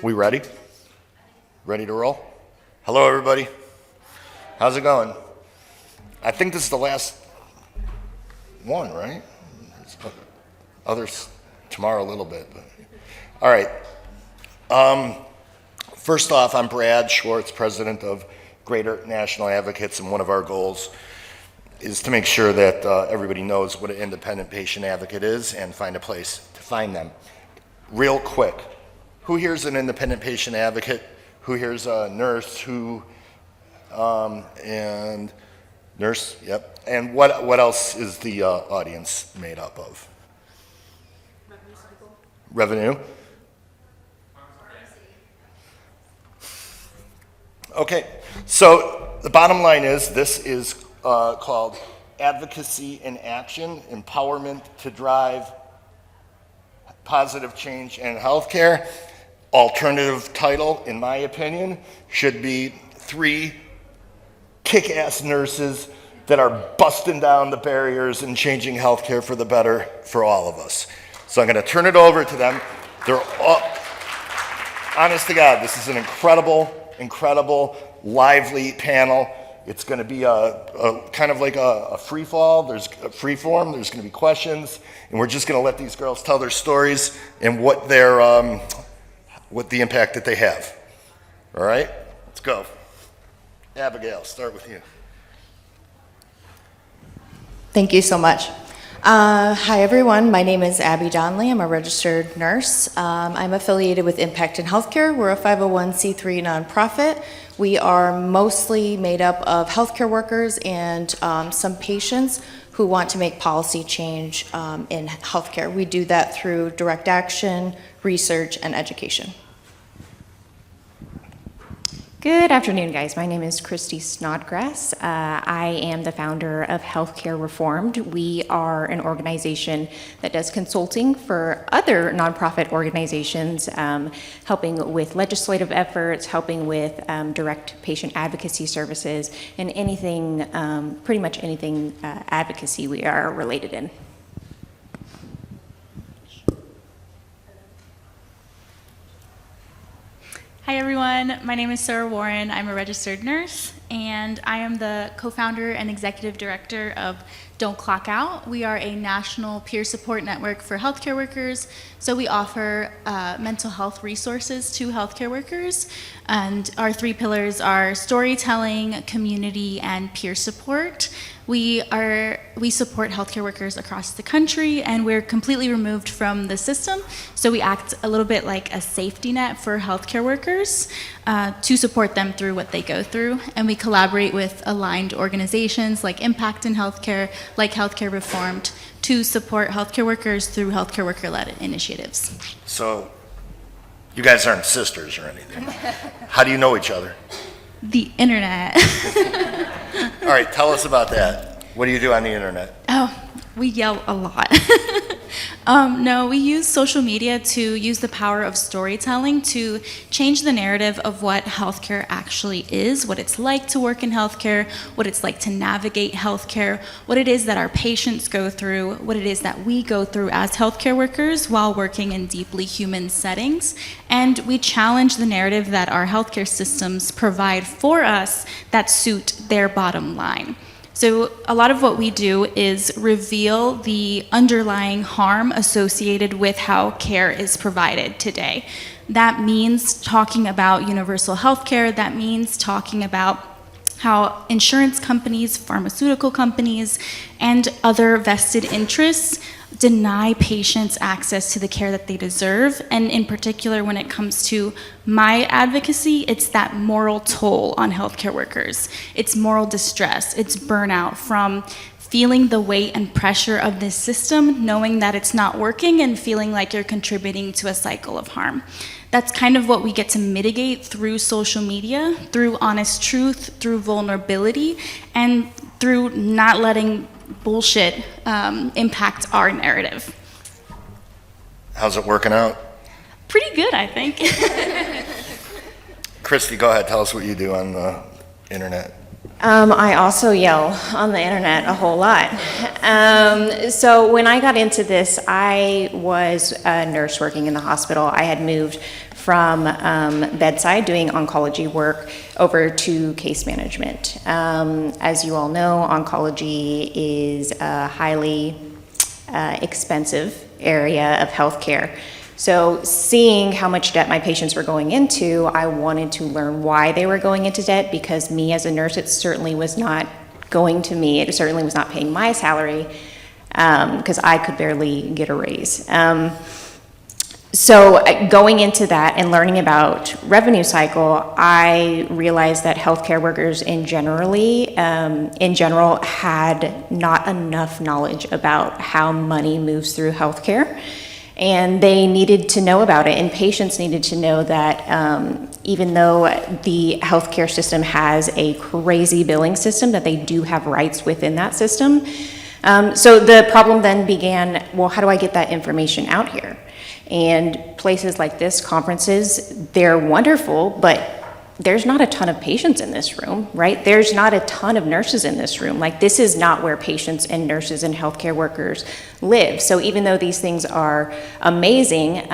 We ready? Ready to roll? Hello, everybody. How's it going? I think this is the last one, right? Others tomorrow a little bit. But. All right. First off, I'm Brad Schwartz, president of Greater National Advocates, and one of our goals is to make sure that everybody knows what an independent patient advocate is and find a place to find them. Real quick, who here's an independent patient advocate? Who here's a nurse? Who, and nurse, yep. And what else is the audience made up of? Revenue? Okay, so the bottom line is this is called Advocacy in Action, Empowerment to Drive Positive Change in Healthcare. Alternative title, in my opinion, should be 3 kick-ass nurses that are busting down the barriers and changing healthcare for the better for all of us. So I'm going to turn it over to them. They're all, honest to God, this is an incredible, lively panel. It's going to be a kind of like a free fall. There's a free form. There's going to be questions, and we're just going to let these girls tell their stories and what the impact that they have. All right, let's go. Abigail, start with you. Thank you so much. Hi everyone, my name is Abby Donnelly. I'm a registered nurse. I'm affiliated with Impact in Healthcare. We're a 501c3 nonprofit. We are mostly made up of healthcare workers and some patients who want to make policy change in healthcare. We do that through direct action, research, and education. Good afternoon, guys. My name is Christy Snodgrass. I am the founder of Healthcare Reformed. We are an organization that does consulting for other nonprofit organizations, helping with legislative efforts, helping with direct patient advocacy services, and anything, pretty much anything advocacy we are related in. Hi everyone, my name is Sarah Warren. I'm a registered nurse and I am the co-founder and executive director of Don't Clock Out. We are a national peer support network for healthcare workers. So we offer mental health resources to healthcare workers, and our 3 pillars are storytelling, community, and peer support. We support healthcare workers across the country, and we're completely removed from the system. So we act a little bit like a safety net for healthcare workers to support them through what they go through. And we collaborate with aligned organizations like Impact in Healthcare, like Healthcare Reformed, to support healthcare workers through healthcare worker-led initiatives. So you guys aren't sisters or anything. How do you know each other? The internet. All right, tell us about that. What do you do on the internet? Oh, we yell a lot. No, we use social media to use the power of storytelling to change the narrative of what healthcare actually is, what it's like to work in healthcare, what it's like to navigate healthcare, what it is that our patients go through, what it is that we go through as healthcare workers while working in deeply human settings. And we challenge the narrative that our healthcare systems provide for us that suit their bottom line. So a lot of what we do is reveal the underlying harm associated with how care is provided today. That means talking about universal health care. That means talking about how insurance companies, pharmaceutical companies, and other vested interests deny patients access to the care that they deserve. And in particular, when it comes to my advocacy, it's that moral toll on healthcare workers. It's moral distress, it's burnout from feeling the weight and pressure of this system, knowing that it's not working and feeling like you're contributing to a cycle of harm. That's kind of what we get to mitigate through social media, through honest truth, through vulnerability, and through not letting bullshit impact our narrative. How's it working out? Pretty good, I think. Christy, go ahead. Tell us what you do on the internet. I also yell on the internet a whole lot. So when I got into this, I was a nurse working in the hospital. I had moved from bedside doing oncology work over to case management. As you all know, oncology is a highly expensive area of healthcare. So seeing how much debt my patients were going into, I wanted to learn why they were going into debt, because me as a nurse, it certainly was not going to me. It certainly was not paying my salary, because I could barely get a raise. So going into that and learning about revenue cycle, I realized that healthcare workers in general had not enough knowledge about how money moves through healthcare. And they needed to know about it, and patients needed to know that even though the healthcare system has a crazy billing system, that they do have rights within that system. So the problem then began, well, how do I get that information out here? And places like this, conferences, they're wonderful, but there's not a ton of patients in this room, right? There's not a ton of nurses in this room. Like, this is not where patients and nurses and healthcare workers live. So even though these things are amazing,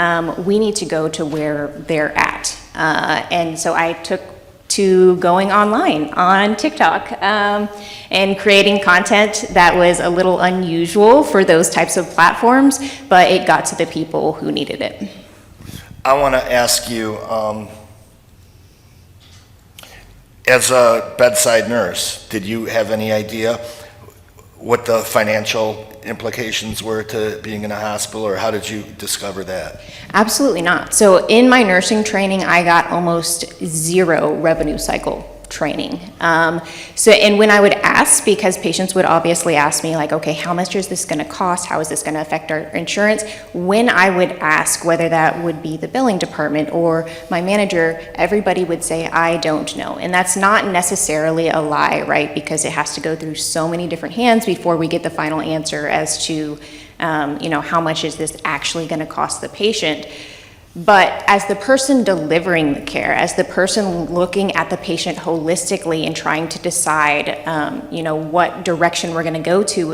we need to go to where they're at. And so I took to going online on TikTok and creating content that was a little unusual for those types of platforms, but it got to the people who needed it. I want to ask you, as a bedside nurse, did you have any idea what the financial implications were to being in a hospital, or how did you discover that? Absolutely not. So in my nursing training, I got almost zero revenue cycle training. And when I would ask, because patients would obviously ask me like, okay, how much is this going to cost? How is this going to affect our insurance? When I would ask whether that would be the billing department or my manager, everybody would say, I don't know. And that's not necessarily a lie, right? Because it has to go through so many different hands before we get the final answer as to, how much is this actually going to cost the patient. But as the person delivering the care, as the person looking at the patient holistically and trying to decide, what direction we're going to go to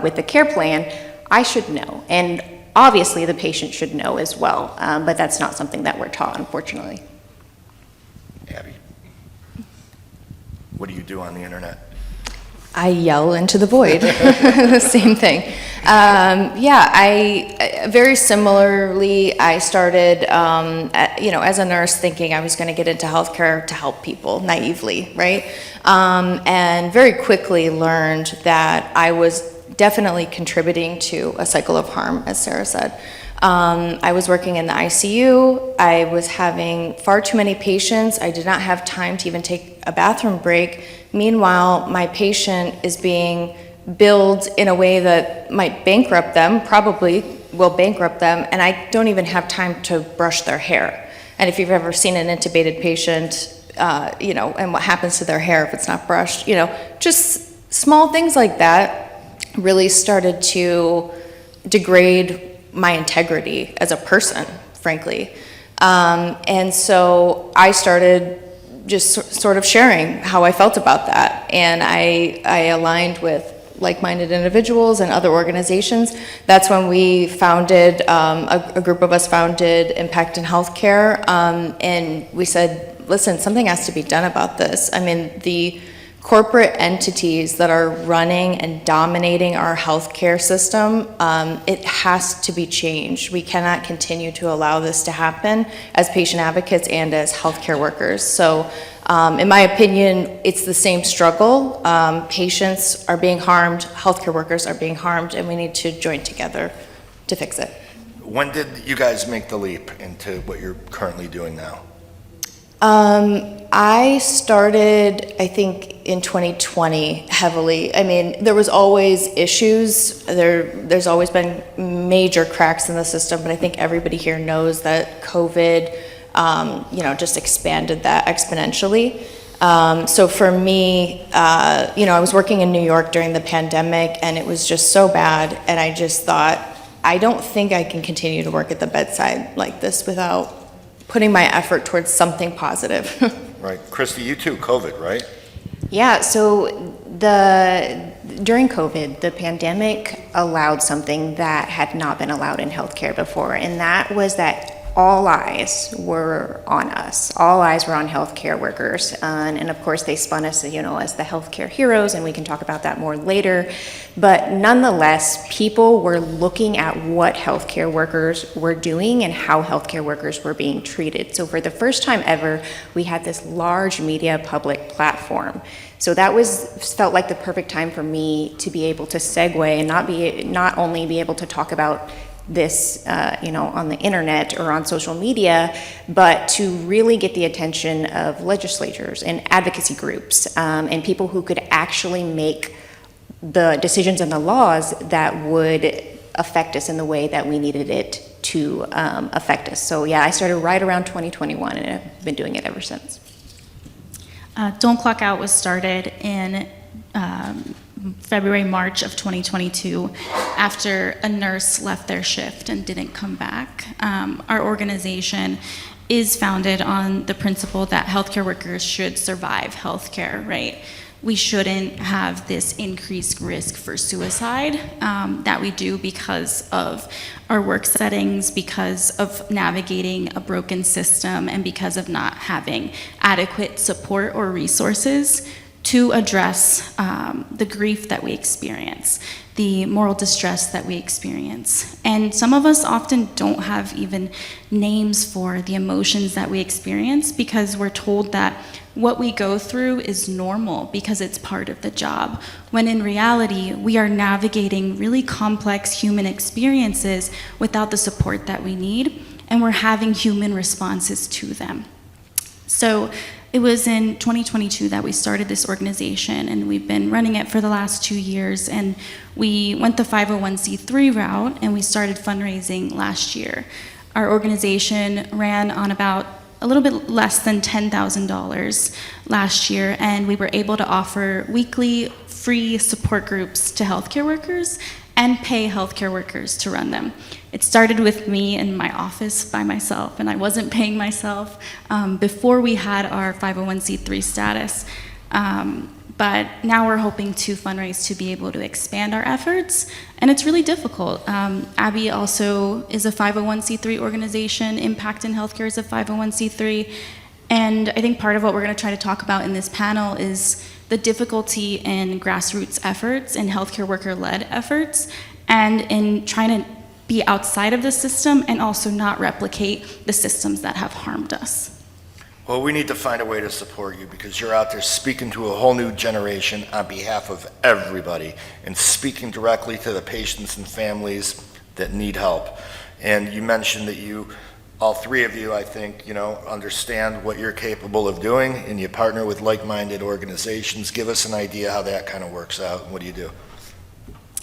with the care plan, I should know. And obviously the patient should know as well, but that's not something that we're taught, unfortunately. Abby, what do you do on the internet? I yell into the void. The same thing. I very similarly, I started, as a nurse, thinking I was going to get into healthcare to help people naively, right? And very quickly learned that I was definitely contributing to a cycle of harm, as Sarah said. I was working in the ICU. I was having far too many patients. I did not have time to even take a bathroom break. Meanwhile, my patient is being billed in a way that might bankrupt them, probably will bankrupt them, and I don't even have time to brush their hair. And if you've ever seen an intubated patient, and what happens to their hair if it's not brushed, just small things like that really started to degrade my integrity as a person, frankly. And so I started just sort of sharing how I felt about that. And I aligned with like-minded individuals and other organizations. That's when we founded, a group of us founded Impact in Healthcare, and we said, listen, something has to be done about this. I mean, the corporate entities that are running and dominating our healthcare system, it has to be changed. We cannot continue to allow this to happen as patient advocates and as healthcare workers. So in my opinion, it's the same struggle. Patients are being harmed, healthcare workers are being harmed, and we need to join together to fix it. When did you guys make the leap into what you're currently doing now? I started, I think, in 2020 heavily. I mean, there was always issues. There's always been major cracks in the system, but I think everybody here knows that COVID, just expanded that exponentially. So for me, I was working in New York during the pandemic, and it was just so bad, and I just thought, I don't think I can continue to work at the bedside like this without putting my effort towards something positive. Right. Christy, you too, COVID, right? Yeah, so during COVID, the pandemic allowed something that had not been allowed in healthcare before, and that was that all eyes were on us. All eyes were on healthcare workers, and of course they spun us, as the healthcare heroes, and we can talk about that more later. But nonetheless, people were looking at what healthcare workers were doing and how healthcare workers were being treated. So for the first time ever, we had this large media public platform. So that felt like the perfect time for me to be able to segue and not only be able to talk about this, on the internet or on social media, but to really get the attention of legislatures and advocacy groups, and people who could actually make the decisions and the laws that would affect us in the way that we needed it to affect us. So yeah, I started right around 2021, and I've been doing it ever since. Don't Clock Out was started in February, March of 2022, after a nurse left their shift and didn't come back. Our organization is founded on the principle that healthcare workers should survive healthcare, right? We shouldn't have this increased risk for suicide that we do because of our work settings, because of navigating a broken system, and because of not having adequate support or resources to address the grief that we experience, the moral distress that we experience. And some of us often don't have even names for the emotions that we experience, because we're told that what we go through is normal because it's part of the job, when in reality, we are navigating really complex human experiences without the support that we need, and we're having human responses to them. So it was in 2022 that we started this organization, and we've been running it for the last 2 years, and we went the 501c3 route, and we started fundraising last year. Our organization ran on about a little bit less than $10,000 last year, and we were able to offer weekly free support groups to healthcare workers and pay healthcare workers to run them. It started with me in my office by myself, and I wasn't paying myself before we had our 501c3 status. But now we're hoping to fundraise to be able to expand our efforts, and it's really difficult. Abby also is a 501c3 organization. Impact in Healthcare is a 501c3. And I think part of what we're going to try to talk about in this panel is the difficulty in grassroots efforts, in healthcare worker-led efforts, and in trying to be outside of the system and also not replicate the systems that have harmed us. Well, we need to find a way to support you, because you're out there speaking to a whole new generation on behalf of everybody and speaking directly to the patients and families that need help. And you mentioned that all three of you, I think, understand what you're capable of doing, and you partner with like-minded organizations. Give us an idea how that kind of works out, and what do you do?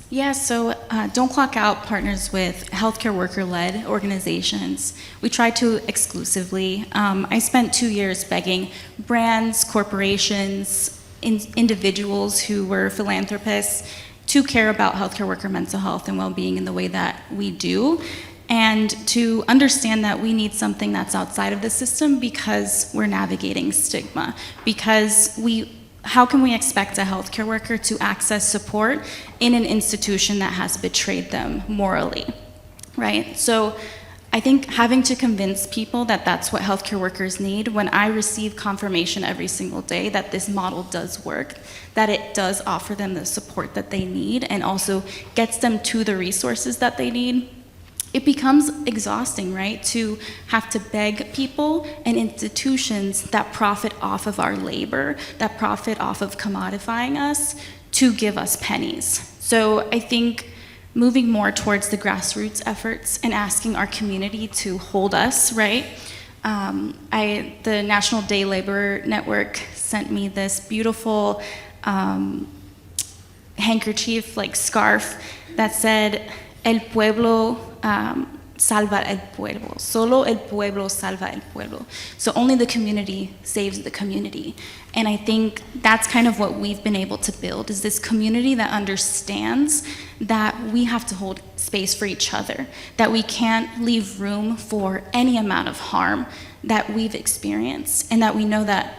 Yeah, so Don't Clock Out partners with healthcare worker-led organizations. We try to exclusively. I spent 2 years begging brands, corporations, individuals who were philanthropists to care about healthcare worker mental health and well-being in the way that we do, and to understand that we need something that's outside of the system because we're navigating stigma, because how can we expect a healthcare worker to access support in an institution that has betrayed them morally, right? So I think having to convince people that that's what healthcare workers need, when I receive confirmation every single day that this model does work, that it does offer them the support that they need and also gets them to the resources that they need, it becomes exhausting, right, to have to beg people and institutions that profit off of our labor, that profit off of commodifying us, to give us pennies. So I think moving more towards the grassroots efforts and asking our community to hold us, right? The National Day Labor Network sent me this beautiful handkerchief, like scarf, that said, El pueblo salva el pueblo. Solo el pueblo salva el pueblo. So only the community saves the community. And I think that's kind of what we've been able to build, is this community that understands that we have to hold space for each other, that we can't leave room for any amount of harm that we've experienced, and that we know that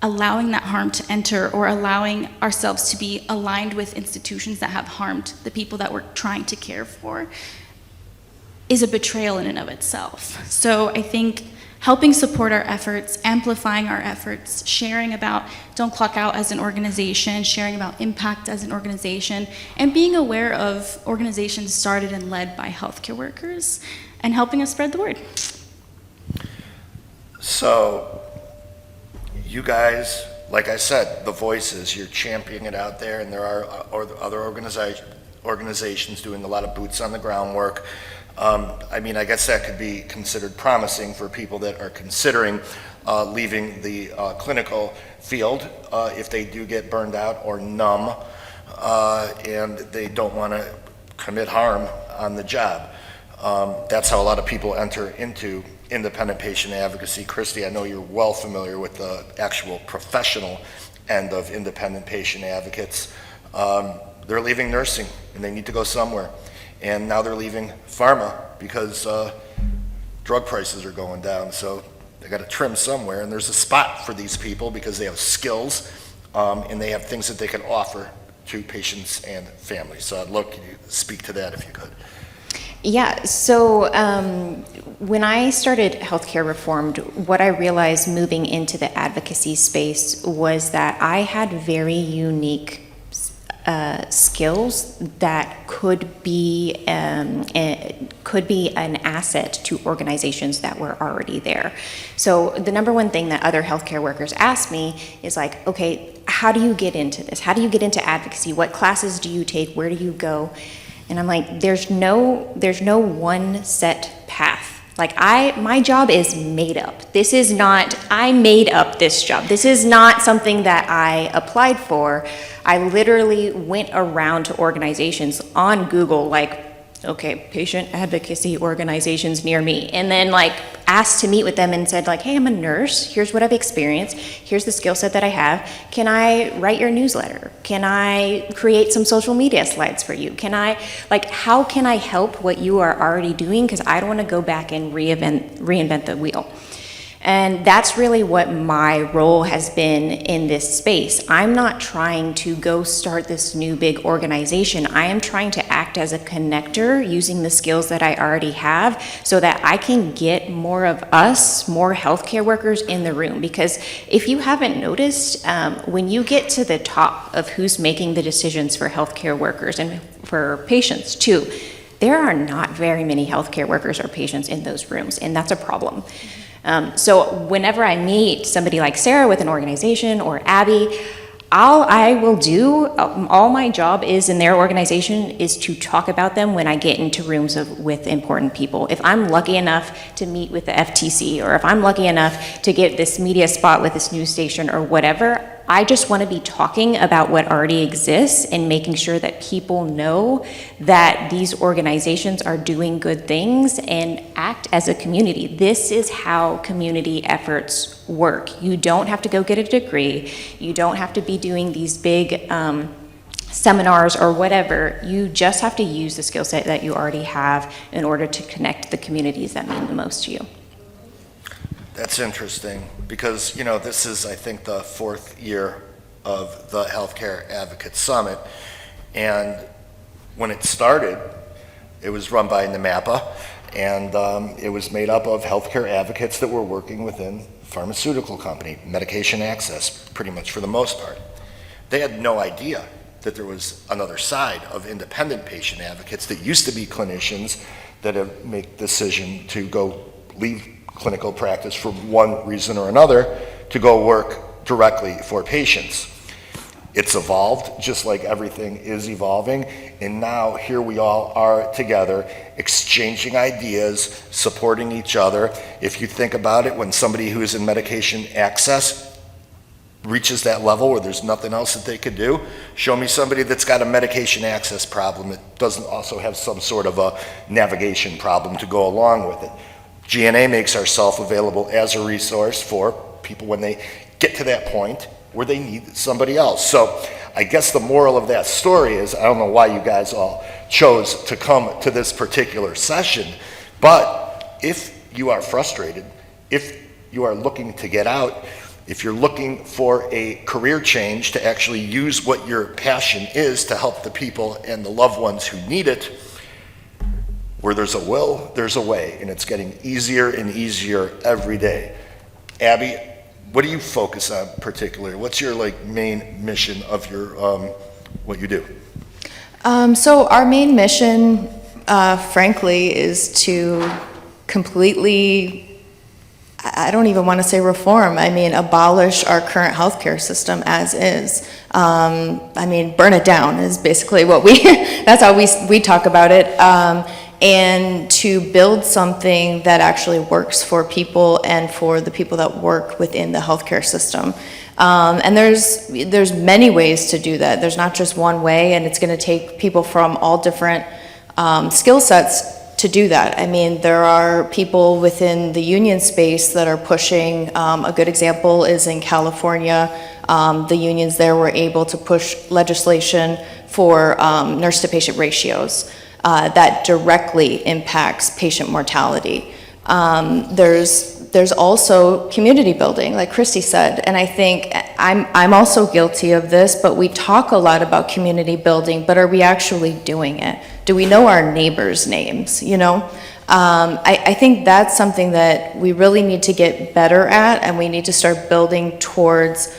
allowing that harm to enter or allowing ourselves to be aligned with institutions that have harmed the people that we're trying to care for is a betrayal in and of itself. So I think helping support our efforts, amplifying our efforts, sharing about Don't Clock Out as an organization, sharing about Impact as an organization, and being aware of organizations started and led by healthcare workers, and helping us spread the word. So, you guys, like I said, the voices, you're championing it out there, and there are other organizations doing a lot of boots on the ground work. I mean, I guess that could be considered promising for people that are considering leaving the clinical field if they do get burned out or numb and they don't want to commit harm on the job. That's how a lot of people enter into independent patient advocacy. Christy, I know you're well familiar with the actual professional end of independent patient advocates. They're leaving nursing and they need to go somewhere. And now they're leaving pharma because drug prices are going down. So they got to trim somewhere, and there's a spot for these people because they have skills and they have things that they can offer to patients and families. So I'd love you to speak to that if you could. Yeah, so when I started Healthcare Reformed, what I realized moving into the advocacy space was that I had very unique skills that could be an asset to organizations that were already there. So the number one thing that other healthcare workers ask me is like, okay, how do you get into this? How do you get into advocacy? What classes do you take? Where do you go? And I'm like, there's no one set path. Like my job is made up. This is not, I made up this job. This is not something that I applied for. I literally went around to organizations on Google, like, okay, patient advocacy organizations near me, and then like asked to meet with them and said like, hey, I'm a nurse, here's what I've experienced, here's the skill set that I have, can I write your newsletter? Can I create some social media slides for you? Can I, like, how can I help what you are already doing? Because I don't want to go back and reinvent the wheel. And that's really what my role has been in this space. I'm not trying to go start this new big organization. I am trying to act as a connector using the skills that I already have so that I can get more of us, more healthcare workers in the room. Because if you haven't noticed, when you get to the top of who's making the decisions for healthcare workers and for patients too, there are not very many healthcare workers or patients in those rooms, and that's a problem. So whenever I meet somebody like Sarah with an organization or Abby, all my job is in their organization is to talk about them when I get into rooms with important people. If I'm lucky enough to meet with the FTC, or if I'm lucky enough to get this media spot with this news station or whatever, I just want to be talking about what already exists and making sure that people know that these organizations are doing good things and act as a community. This is how community efforts work. You don't have to go get a degree. You don't have to be doing these big seminars or whatever. You just have to use the skill set that you already have in order to connect the communities that mean the most to you. That's interesting because, you know, this is, I think, the 4th year of the Healthcare Advocates Summit. And when it started, it was run by NMAPA, and it was made up of healthcare advocates that were working within pharmaceutical company, medication access, pretty much for the most part. They had no idea that there was another side of independent patient advocates that used to be clinicians that have made the decision to go leave clinical practice for one reason or another to go work directly for patients. It's evolved just like everything is evolving, and now here we all are together exchanging ideas, supporting each other. If you think about it, when somebody who is in medication access reaches that level where there's nothing else that they could do, show me somebody that's got a medication access problem that doesn't also have some sort of a navigation problem to go along with it. GNA makes ourselves available as a resource for people when they get to that point where they need somebody else. So I guess the moral of that story is, I don't know why you guys all chose to come to this particular session, but if you are frustrated, if you are looking to get out, If you're looking for a career change to actually use what your passion is to help the people and the loved ones who need it, where there's a will, there's a way, and it's getting easier and easier every day. Abby, what do you focus on particularly? What's your main mission of your what you do? So our main mission, frankly, is to completely, I don't even want to say reform, I mean abolish our current healthcare system as is. I mean, burn it down is basically what that's how we talk about it. And to build something that actually works for people and for the people that work within the healthcare system. And there's many ways to do that. There's not just one way, and it's going to take people from all different skill sets to do that. I mean, there are people within the union space that are pushing, a good example is in California. The unions there were able to push legislation for nurse-to-patient ratios that directly impacts patient mortality. There's also community building, like Christy said, and I think I'm also guilty of this, but we talk a lot about community building, but are we actually doing it? Do we know our neighbors' names, you know? I think that's something that we really need to get better at, and we need to start building towards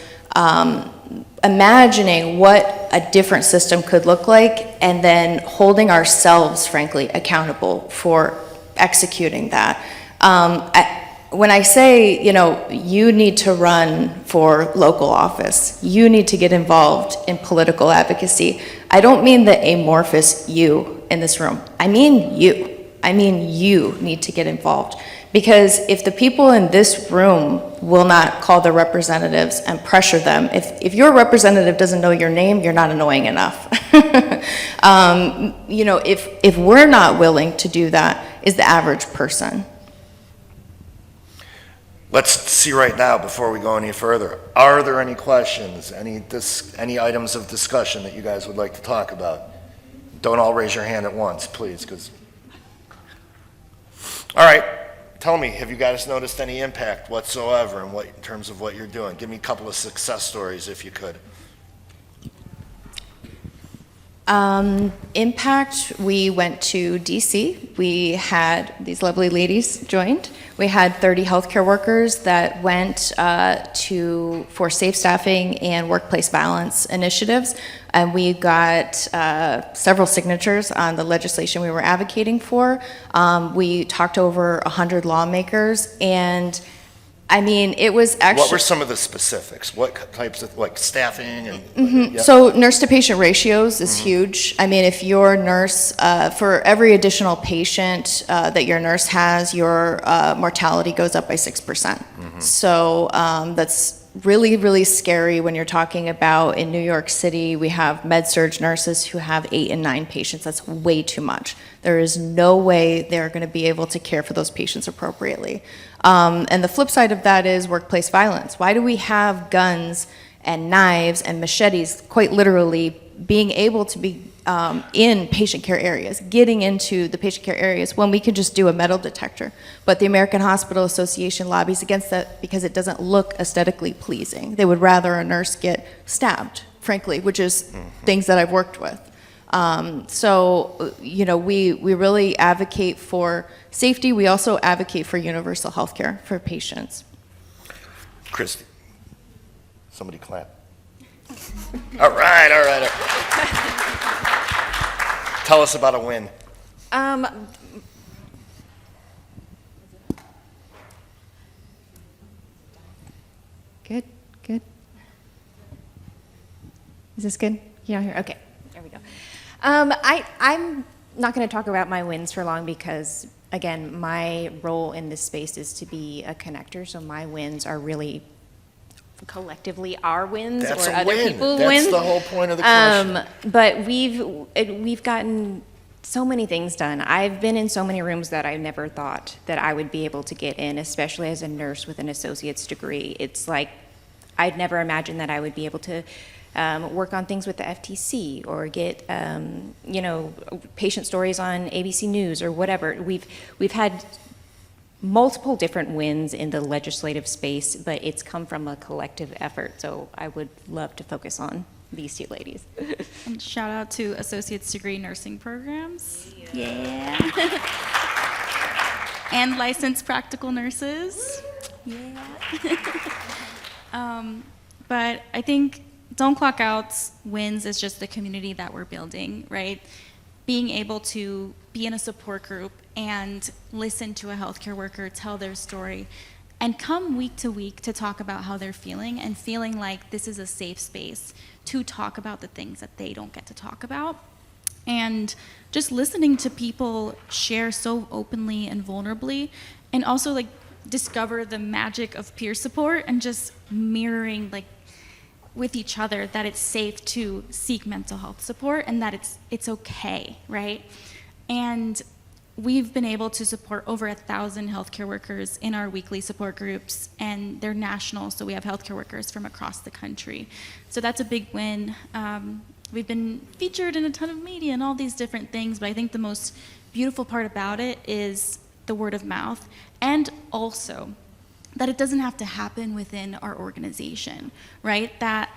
imagining what a different system could look like, and then holding ourselves, frankly, accountable for executing that. When I say, you know, you need to run for local office, you need to get involved in political advocacy, I don't mean the amorphous you in this room. I mean you. I mean you need to get involved. Because if the people in this room will not call their representatives and pressure them, if your representative doesn't know your name, you're not annoying enough. You know, if we're not willing to do that, is the average person. Let's see right now, before we go any further, are there any questions, any items of discussion that you guys would like to talk about? Don't all raise your hand at once, please, because... All right, tell me, have you guys noticed any impact whatsoever in terms of what you're doing? Give me a couple of success stories, if you could. Impact, we went to DC. We had these lovely ladies joined. We had 30 healthcare workers that went for safe staffing and workplace balance initiatives. And we got several signatures on the legislation we were advocating for. We talked to over 100 lawmakers, and I mean, it was actually... What were some of the specifics? What types of, staffing and... Yeah. So nurse-to-patient ratios is huge. I mean, if your nurse, for every additional patient that your nurse has, your mortality goes up by 6%. So that's really, really scary when you're talking about in New York City, we have med-surg nurses who have 8 and 9 patients. That's way too much. There is no way they're going to be able to care for those patients appropriately. And the flip side of that is workplace violence. Why do we have guns and knives and machetes, quite literally, being able to be in patient care areas, getting into the patient care areas when we could just do a metal detector? But the American Hospital Association lobbies against that because it doesn't look aesthetically pleasing. They would rather a nurse get stabbed, frankly, which is things that I've worked with. So, you know, we really advocate for safety. We also advocate for universal health care for patients. Christy, somebody clap. All right. Tell us about a win. Good. Is this good? Yeah, here. Okay, there we go. I'm not going to talk about my wins for long because, again, my role in this space is to be a connector. So my wins are really collectively our wins That's or a other win. people's That's wins. the whole point of the question. But we've gotten so many things done. I've been in so many rooms that I never thought that I would be able to get in, especially as a nurse with an associate's degree. It's like I'd never imagined that I would be able to work on things with the FTC or get patient stories on ABC News or whatever. We've had multiple different wins in the legislative space, but it's come from a collective effort. So I would love to focus on these two ladies. And shout out to associate's degree nursing programs. Yeah. And licensed practical nurses. Yeah. But I think Don't Clock Out's wins is just the community that we're building, right? Being able to be in a support group and listen to a healthcare worker tell their story and come week to week to talk about how they're feeling and feeling like this is a safe space to talk about the things that they don't get to talk about. And just listening to people share so openly and vulnerably, and also like discover the magic of peer support and just mirroring like with each other that it's safe to seek mental health support and that it's okay, right? And we've been able to support over 1,000 healthcare workers in our weekly support groups, and they're national, so we have healthcare workers from across the country. So that's a big win. We've been featured in a ton of media and all these different things, but I think the most beautiful part about it is the word of mouth, and also that it doesn't have to happen within our organization, right? That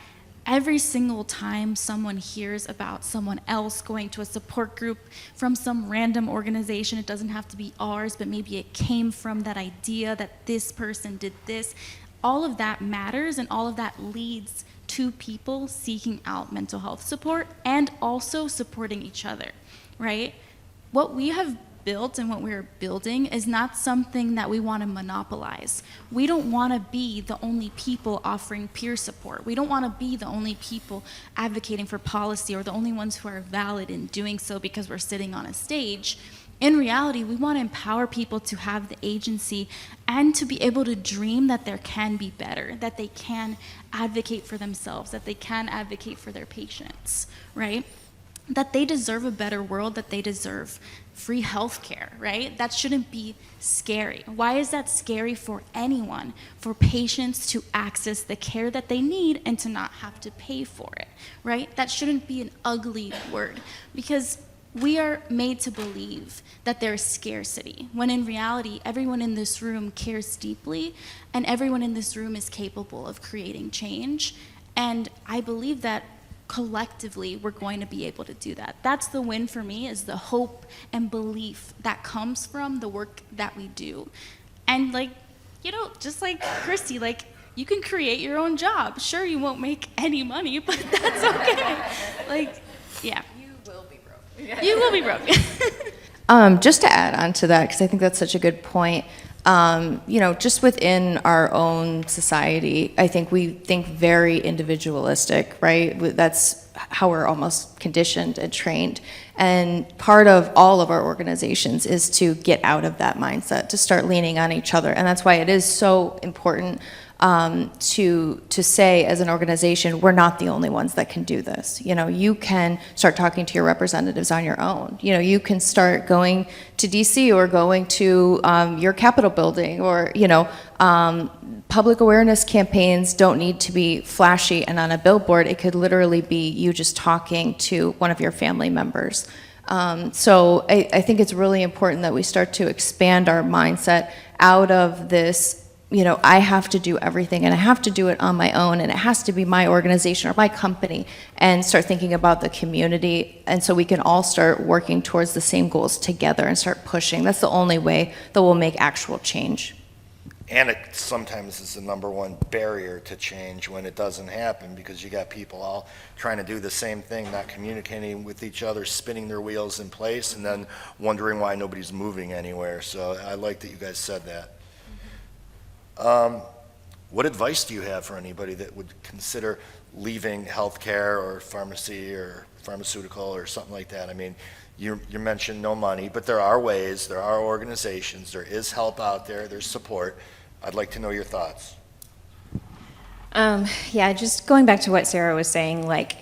every single time someone hears about someone else going to a support group from some random organization, it doesn't have to be ours, but maybe it came from that idea that this person did this, all of that matters, and all of that leads to people seeking out mental health support and also supporting each other, right? What we have built and what we're building is not something that we want to monopolize. We don't want to be the only people offering peer support. We don't want to be the only people advocating for policy or the only ones who are valid in doing so because we're sitting on a stage. In reality, we want to empower people to have the agency and to be able to dream that there can be better, that they can advocate for themselves, that they can advocate for their patients, right? That they deserve a better world, that they deserve free health care, right? That shouldn't be scary. Why is that scary for anyone? For patients to access the care that they need and to not have to pay for it, right? That shouldn't be an ugly word, because we are made to believe that there's scarcity, when in reality, everyone in this room cares deeply, and everyone in this room is capable of creating change. And I believe that collectively, we're going to be able to do that. That's the win for me, is the hope and belief that comes from the work that we do. And like, you know, just like Christy, like, you can create your own job. Sure, you won't make any money, but that's okay. Like, yeah. You will be broke. You will be broke. Just to add on to that, because I think that's such a good point, you know, just within our own society, I think we think very individualistic, right? That's how we're almost conditioned and trained. And part of all of our organizations is to get out of that mindset, to start leaning on each other. And that's why it is so important to say, as an organization, we're not the only ones that can do this. You know, you can start talking to your representatives on your own. You know, you can start going to DC or going to your Capitol building, or, you know, public awareness campaigns don't need to be flashy and on a billboard. It could literally be you just talking to one of your family members. So I think it's really important that we start to expand our mindset out of this, you know, I have to do everything and I have to do it on my own and it has to be my organization or my company, and start thinking about the community. And so we can all start working towards the same goals together and start pushing. That's the only way that we'll make actual change. And it sometimes is the number one barrier to change when it doesn't happen, because you got people all trying to do the same thing, not communicating with each other, spinning their wheels in place, and then wondering why nobody's moving anywhere. So I like that you guys said that. What advice do you have for anybody that would consider leaving healthcare or pharmacy or pharmaceutical or something like that? I mean, you mentioned no money, but there are ways, there are organizations, there is help out there, there's support. I'd like to know your thoughts. Yeah, just going back to what Sarah was saying, like,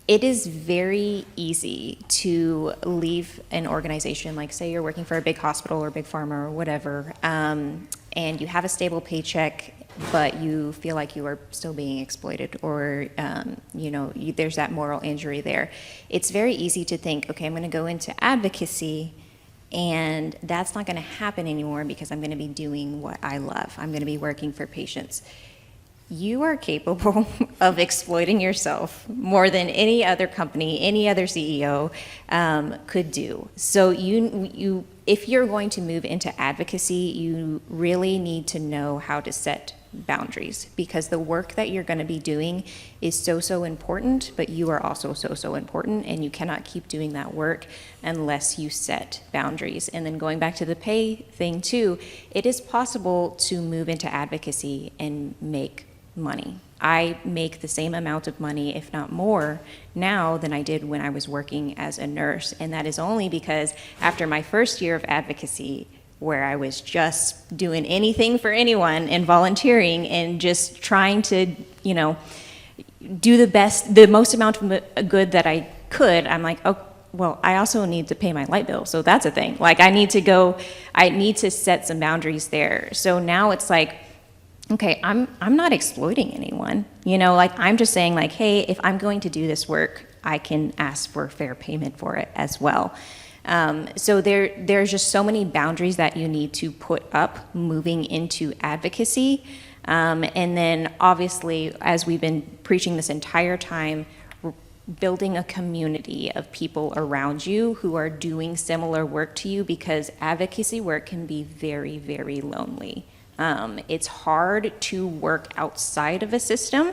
it is very easy to leave an organization, like say you're working for a big hospital or big pharma or whatever, and you have a stable paycheck, but you feel like you are still being exploited, or you know, there's that moral injury there. It's very easy to think, okay, I'm going to go into advocacy And that's not going to happen anymore because I'm going to be doing what I love. I'm going to be working for patients. You are capable of exploiting yourself more than any other company, any other CEO could do. So if you're going to move into advocacy, you really need to know how to set boundaries, because the work that you're going to be doing is so important, but you are also so important, and you cannot keep doing that work unless you set boundaries. And then going back to the pay thing too, it is possible to move into advocacy and make money. I make the same amount of money, if not more, now than I did when I was working as a nurse. And that is only because after my first year of advocacy, where I was just doing anything for anyone and volunteering and just trying to, do the most amount of good that I could, I'm like, oh, well, I also need to pay my light bill. So that's a thing. Like I need to set some boundaries there. So now it's like, okay, I'm not exploiting anyone. I'm just saying like, hey, if I'm going to do this work, I can ask for fair payment for it as well. So there's just so many boundaries that you need to put up moving into advocacy. And then obviously, as we've been preaching this entire time, building a community of people around you who are doing similar work to you, because advocacy work can be very, very lonely. It's hard to work outside of a system.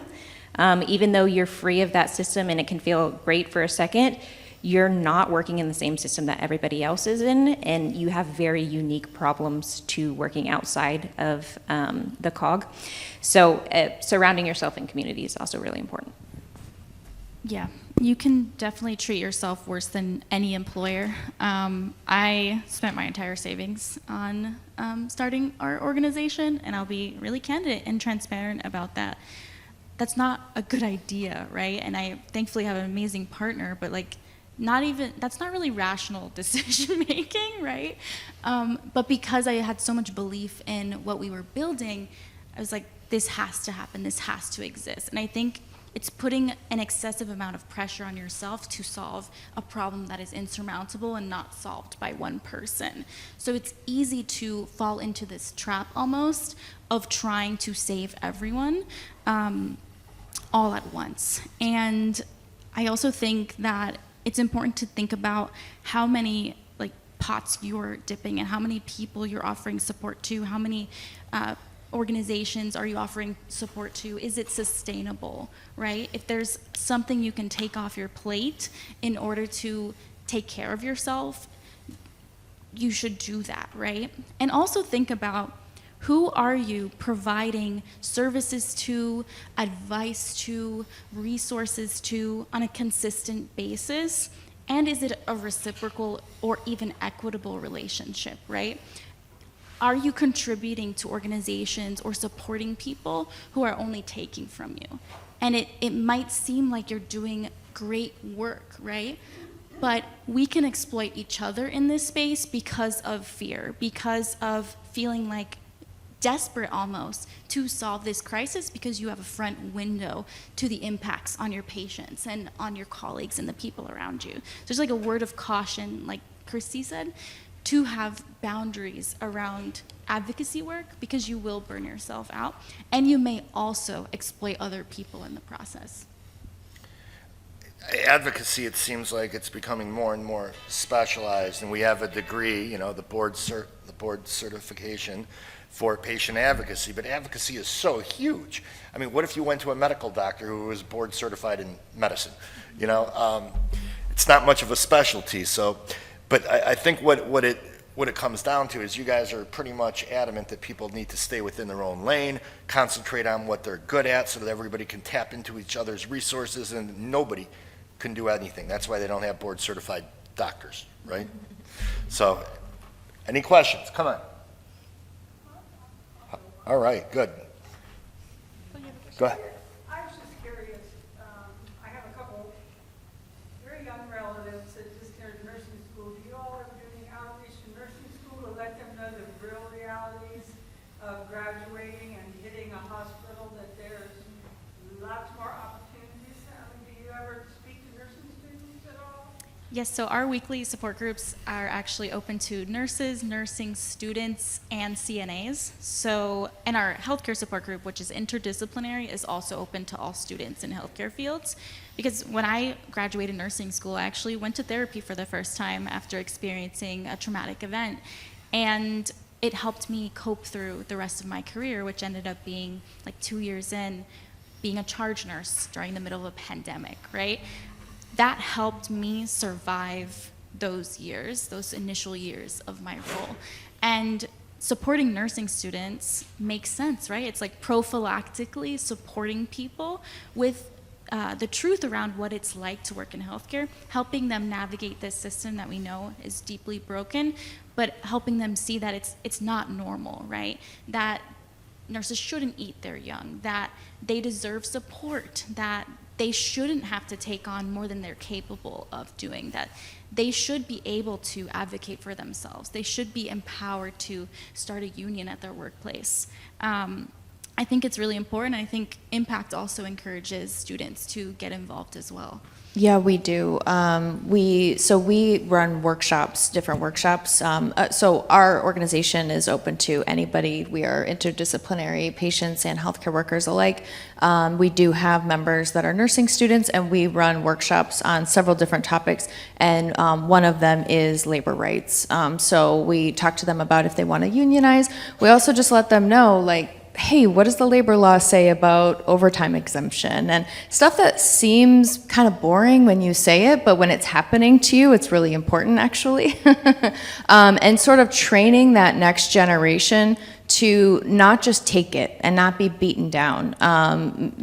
Even though you're free of that system and it can feel great for a second, you're not working in the same system that everybody else is in, and you have very unique problems to working outside of the cog. So surrounding yourself in community is also really important. Yeah, you can definitely treat yourself worse than any employer. I spent my entire savings on starting our organization, and I'll be really candid and transparent about that. That's not a good idea, right? And I thankfully have an amazing partner, but that's not really rational decision making, right? But because I had so much belief in what we were building, I was like, this has to happen, this has to exist. And I think it's putting an excessive amount of pressure on yourself to solve a problem that is insurmountable and not solved by one person. So it's easy to fall into this trap almost of trying to save everyone all at once. And I also think that it's important to think about how many pots you're dipping and how many people you're offering support to, how many organizations are you offering support to? Is it sustainable, right? If there's something you can take off your plate in order to take care of yourself, you should do that, right? And also think about, who are you providing services to, advice to, resources to on a consistent basis? And is it a reciprocal or even equitable relationship, right? Are you contributing to organizations or supporting people who are only taking from you? And it might seem like you're doing great work, right? But we can exploit each other in this space because of fear, because of feeling like desperate almost to solve this crisis, because you have a front window to the impacts on your patients and on your colleagues and the people around you. So there's like a word of caution, like Christy said, to have boundaries around advocacy work, because you will burn yourself out, and you may also exploit other people in the process. Advocacy, it seems like it's becoming more and more specialized, and we have a degree, the board certification for patient advocacy, but advocacy is so huge. I mean, what if you went to a medical doctor who was board certified in medicine? It's not much of a specialty. So, but I think what it comes down to is you guys are pretty much adamant that people need to stay within their own lane, concentrate on what they're good at, so that everybody can tap into each other's resources, and nobody can do anything. That's why they don't have board certified doctors, right? So, any questions? Come on. All right, good. Go ahead. I was just curious. I have a couple very young relatives that just entered nursing school. Do you all ever do any outreach to nursing school to let them know the real realities of graduating and hitting a hospital, that there's lots more opportunities? Do you ever speak to nursing students at all? Yes, so our weekly support groups are actually open to nurses, nursing students, and CNAs. So, and our healthcare support group, which is interdisciplinary, is also open to all students in healthcare fields. Because when I graduated nursing school, I actually went to therapy for the first time after experiencing a traumatic event. And it helped me cope through the rest of my career, which ended up being like 2 years in, being a charge nurse during the middle of a pandemic, right? That helped me survive those years, those initial years of my role. And supporting nursing students makes sense, right? It's like prophylactically supporting people with the truth around what it's like to work in healthcare, helping them navigate this system that we know is deeply broken, but helping them see that it's not normal, right? That nurses shouldn't eat their young, that they deserve support, that they shouldn't have to take on more than they're capable of doing, that they should be able to advocate for themselves. They should be empowered to start a union at their workplace. I think it's really important. I think Impact also encourages students to get involved as well. Yeah, we do. We run workshops, different workshops. So our organization is open to anybody. We are interdisciplinary, patients and healthcare workers alike. We do have members that are nursing students, and we run workshops on several different topics. And one of them is labor rights. So we talk to them about if they want to unionize. We also just let them know, like, hey, what does the labor law say about overtime exemption? And stuff that seems kind of boring when you say it, but when it's happening to you, it's really important, actually. And sort of training that next generation to not just take it and not be beaten down.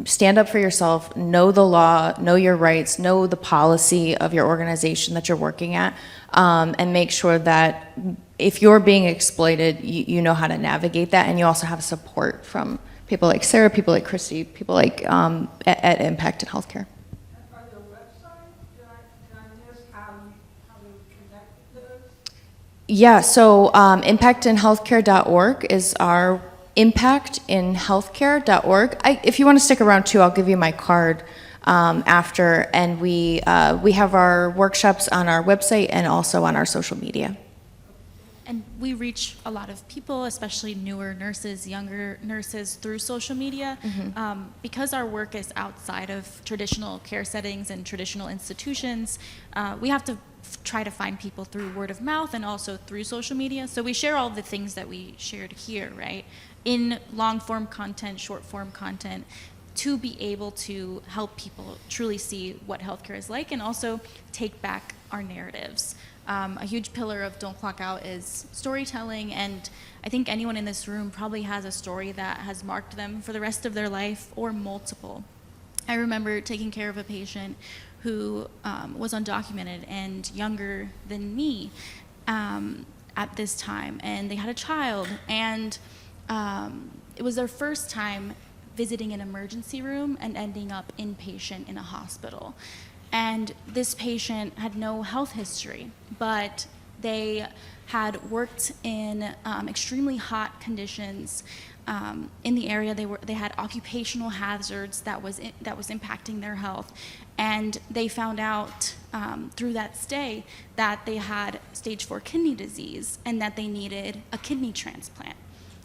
Stand up for yourself, know the law, know your rights, know the policy of your organization that you're working at, and make sure that if you're being exploited, you know how to navigate that, and you also have support from people like Sarah, people like Christy, people like at Impact in Healthcare. Are there websites? Did I miss how to connect with those? Yeah, so impactinhealthcare.org is our impactinhealthcare.org. If you want to stick around too, I'll give you my card after, and we have our workshops on our website and also on our social media. And we reach a lot of people, especially newer nurses, younger nurses, through social media. Because our work is outside of traditional care settings and traditional institutions, we have to try to find people through word of mouth and also through social media. So we share all the things that we shared here, right? In long form content, short form content, to be able to help people truly see what healthcare is like and also take back our narratives. A huge pillar of Don't Clock Out is storytelling, and I think anyone in this room probably has a story that has marked them for the rest of their life or multiple. I remember taking care of a patient who was undocumented and younger than me at this time, and they had a child, and it was their first time visiting an emergency room and ending up inpatient in a hospital. And this patient had no health history, but they had worked in extremely hot conditions in the area. They had occupational hazards that was impacting their health, and they found out through that stay that they had stage 4 kidney disease and that they needed a kidney transplant.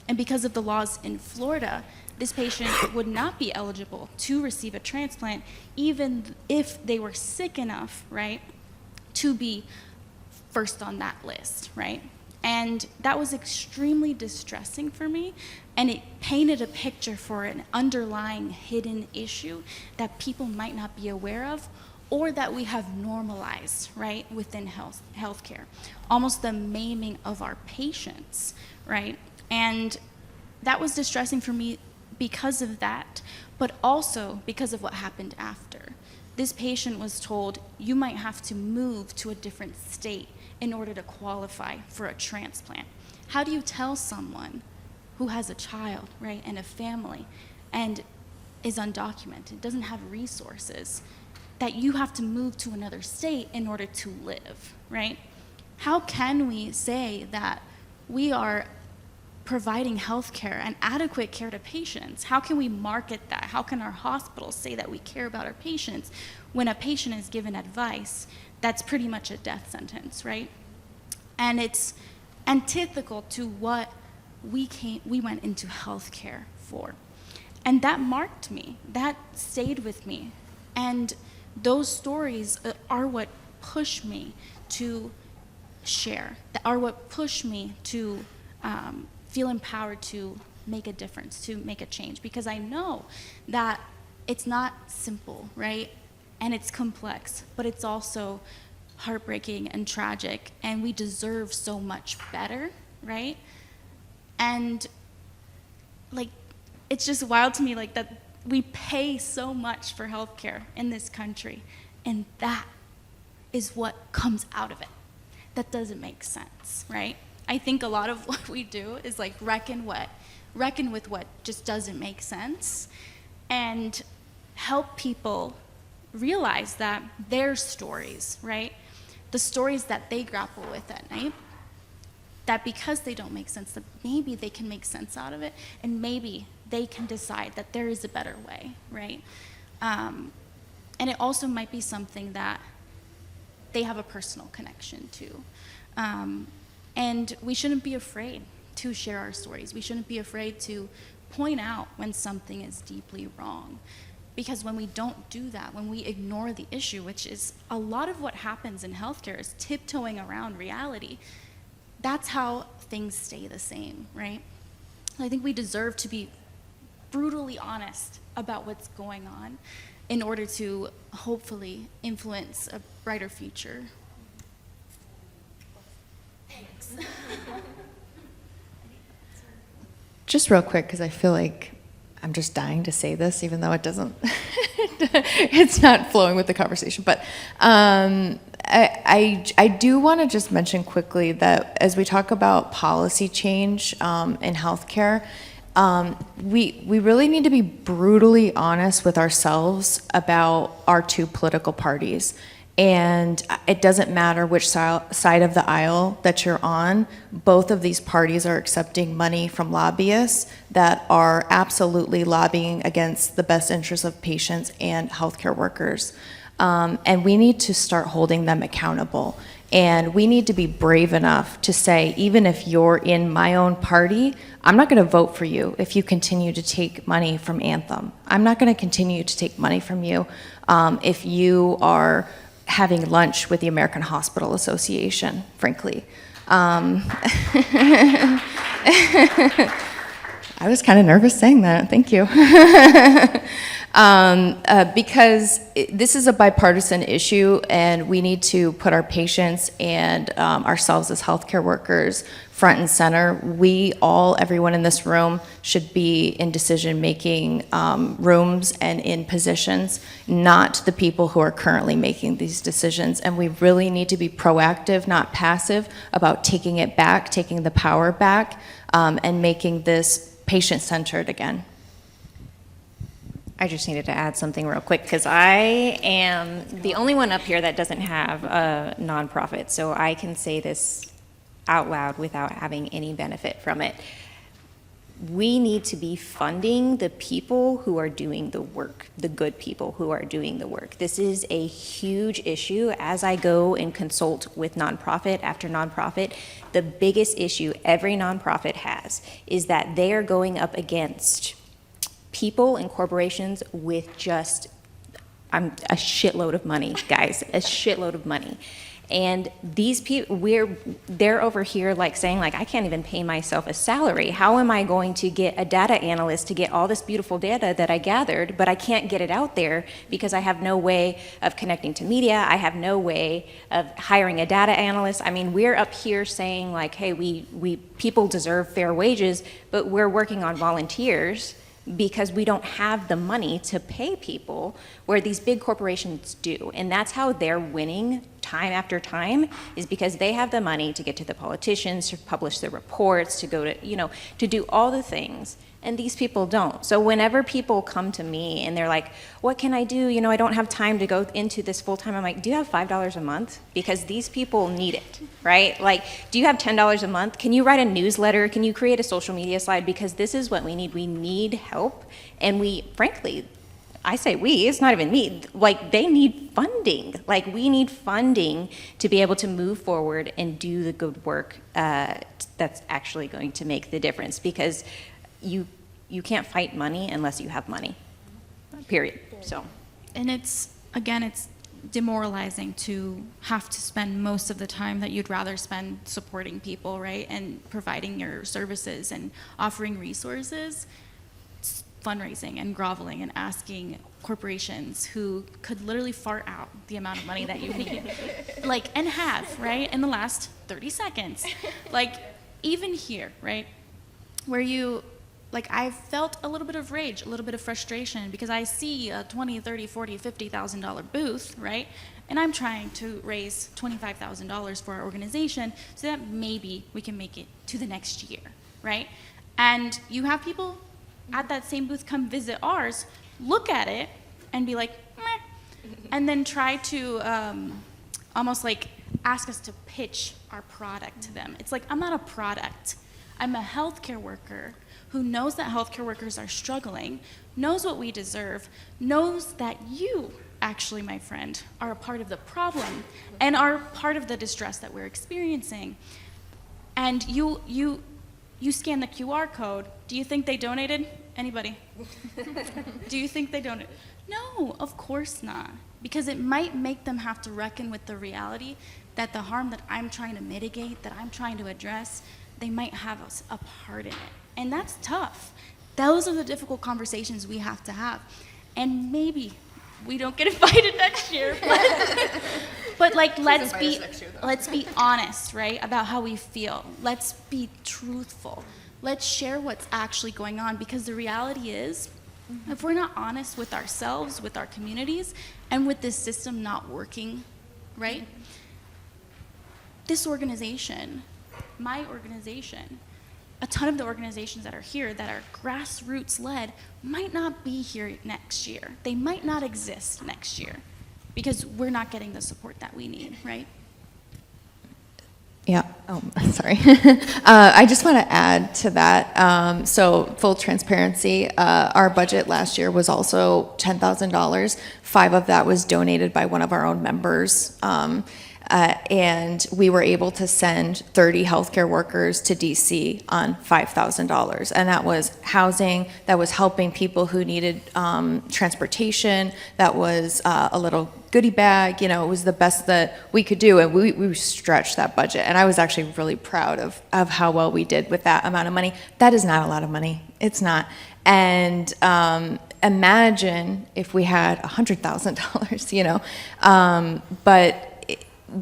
And because of the laws in Florida, this patient would not be eligible to receive a transplant even if they were sick enough, right, to be first on that list, right? And that was extremely distressing for me, and it painted a picture for an underlying hidden issue that people might not be aware of or that we have normalized, right, within healthcare. Almost the maiming of our patients, right? And that was distressing for me because of that, but also because of what happened after. This patient was told, you might have to move to a different state in order to qualify for a transplant. How do you tell someone who has a child, right, and a family, and is undocumented, doesn't have resources, that you have to move to another state in order to live, right? How can we say that we are providing health care and adequate care to patients? How can we market that? How can our hospitals say that we care about our patients when a patient is given advice that's pretty much a death sentence, right? And it's antithetical to what we went into healthcare for. And that marked me, that stayed with me. And those stories are what pushed me to share, that are what pushed me to feel empowered to make a difference, to make a change, because I know that it's not simple, right? And it's complex, but it's also heartbreaking and tragic, and we deserve so much better, right? And like, it's just wild to me, like, that we pay so much for healthcare in this country, and that is what comes out of it. That doesn't make sense, right? I think a lot of what we do is like reckon with what just doesn't make sense, and help people realize that their stories, right? The stories that they grapple with at night, that because they don't make sense, that maybe they can make sense out of it, and maybe they can decide that there is a better way, right? And it also might be something that they have a personal connection to. And we shouldn't be afraid to share our stories. We shouldn't be afraid to point out when something is deeply wrong. Because when we don't do that, when we ignore the issue, which is a lot of what happens in healthcare, is tiptoeing around reality, that's how things stay the same, right? I think we deserve to be brutally honest about what's going on in order to hopefully influence a brighter future. Thanks. Just real quick, because I feel like I'm just dying to say this, even though it doesn't, it's not flowing with the conversation. But I do want to just mention quickly that as we talk about policy change in healthcare, we really need to be brutally honest with ourselves about our two political parties. And it doesn't matter which side of the aisle that you're on, both of these parties are accepting money from lobbyists that are absolutely lobbying against the best interests of patients and healthcare workers. And we need to start holding them accountable. And we need to be brave enough to say, even if you're in my own party, I'm not going to vote for you if you continue to take money from Anthem. I'm not going to continue to take money from you if you are having lunch with the American Hospital Association, frankly. I was kind of nervous saying that, thank you. Because this is a bipartisan issue, and we need to put our patients and ourselves as healthcare workers front and center. Everyone in this room should be in decision-making rooms and in positions, not the people who are currently making these decisions. And we really need to be proactive, not passive, about taking it back, taking the power back, and making this patient-centered again. I just needed to add something real quick because I am the only one up here that doesn't have a nonprofit, so I can say this out loud without having any benefit from it. We need to be funding the people who are doing the work, the good people who are doing the work. This is a huge issue. As I go and consult with nonprofit after nonprofit, the biggest issue every nonprofit has is that they are going up against people and corporations with just a shitload of money, guys, a shitload of money. And these people, they're over here like saying like, I can't even pay myself a salary. How am I going to get a data analyst to get all this beautiful data that I gathered, but I can't get it out there because I have no way of connecting to media. I have no way of hiring a data analyst. I mean, we're up here saying like, hey, people deserve fair wages, but we're working on volunteers because we don't have the money to pay people where these big corporations do. And that's how they're winning time after time, is because they have the money to get to the politicians, to publish the reports, to go to, to do all the things. And these people don't. So whenever people come to me and they're like, what can I do? I don't have time to go into this full time. I'm like, do you have $5 a month? Because these people need it, right? Like, do you have $10 a month? Can you write a newsletter? Can you create a social media slide? Because this is what we need. We need help. And frankly, I say we, it's not even me, like they need funding. Like we need funding to be able to move forward and do the good work that's actually going to make the difference, because you can't fight money unless you have money, period. So, And it's demoralizing to have to spend most of the time that you'd rather spend supporting people, right? And providing your services and offering resources, fundraising and groveling and asking corporations who could literally fart out the amount of money that you need, like, and have, right, in the last 30 seconds. Like, even here, right, where you, like, I've felt a little bit of rage, a little bit of frustration, because I see a $20, $30, $40, $50,000 booth, right, and I'm trying to raise $25,000 for our organization so that maybe we can make it to the next year, right? And you have people at that same booth come visit ours, look at it, and be like, meh, and then try to almost like ask us to pitch our product to them. It's like, I'm not a product. I'm a healthcare worker who knows that healthcare workers are struggling, knows what we deserve, knows that you, actually, my friend, are a part of the problem and are part of the distress that we're experiencing. And you scan the QR code. Do you think they donated? Anybody? Do you think they donated? No, of course not. Because it might make them have to reckon with the reality that the harm that I'm trying to mitigate, that I'm trying to address, they might have a part in it. And that's tough. Those are the difficult conversations we have to have. And maybe we don't get invited next year, but like, let's be honest, right, about how we feel. Let's be truthful. Let's share what's actually going on, because the reality is, if we're not honest with ourselves, with our communities, and with this system not working, right, this organization, my organization, a ton of the organizations that are here that are grassroots led might not be here next year. They might not exist next year because we're not getting the support that we need, right? Yeah, oh, sorry. I just want to add to that. So full transparency, our budget last year was also $10,000. $5,000 of that was donated by one of our own members. And we were able to send 30 healthcare workers to DC on $5,000. And that was housing, that was helping people who needed transportation, that was a little goodie bag. You know, it was the best that we could do, and we stretched that budget. And I was actually really proud of how well we did with that amount of money. That is not a lot of money. It's not. And imagine if we had $100,000, you know. But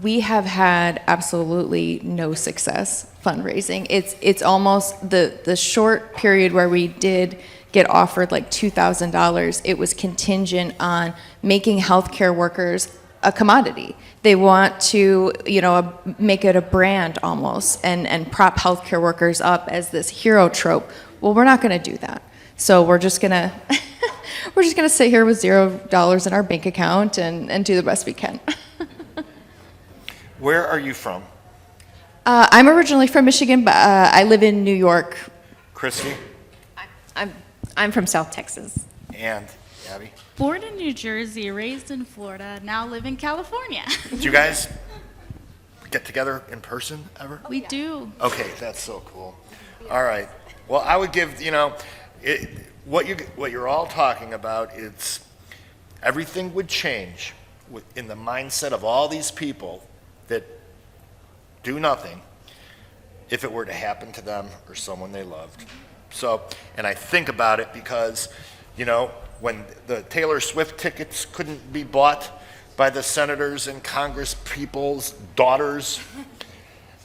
we have had absolutely no success fundraising. It's almost the short period where we did get offered like $2,000. It was contingent on making healthcare workers a commodity. They want to, you know, make it a brand almost, and prop healthcare workers up as this hero trope. Well, we're not going to do that. So we're just gonna sit here with $0 in our bank account and do the best we can. Where are you from? I'm originally from Michigan, but I live in New York. Christy? I'm from South Texas. And Abby? Born in New Jersey, raised in Florida, now live in California. Do you guys get together in person ever? We do. Okay, that's so cool. All right. Well, I would give, you know, what you're all talking about, it's everything would change in the mindset of all these people that do nothing if it were to happen to them or someone they loved. So, and I think about it because, you know, when the Taylor Swift tickets couldn't be bought by the senators and Congress people's daughters,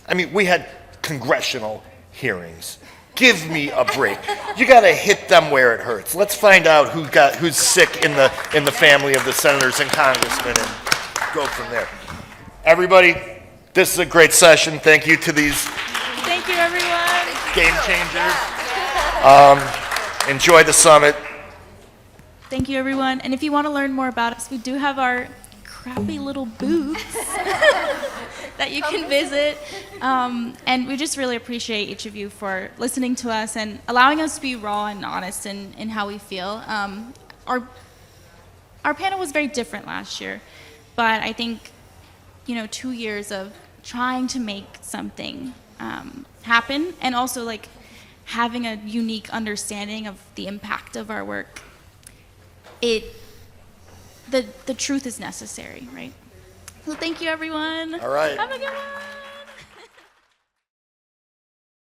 I mean, we had congressional hearings. Give me a break. You got to hit them where it hurts. Let's find out who's sick in the family of the senators and congressmen and go from there. Everybody, this is a great session. Thank you to these Thank you, everyone. game changers. Enjoy the summit. Thank you, everyone. And if you want to learn more about us, we do have our crappy little booths that you can visit. And we just really appreciate each of you for listening to us and allowing us to be raw and honest in how we feel. our panel was very different last year, but I think, 2 years of trying to make something happen, and also like having a unique understanding of the impact of our work, the truth is necessary, right? So thank you, everyone. All right. Have a good one.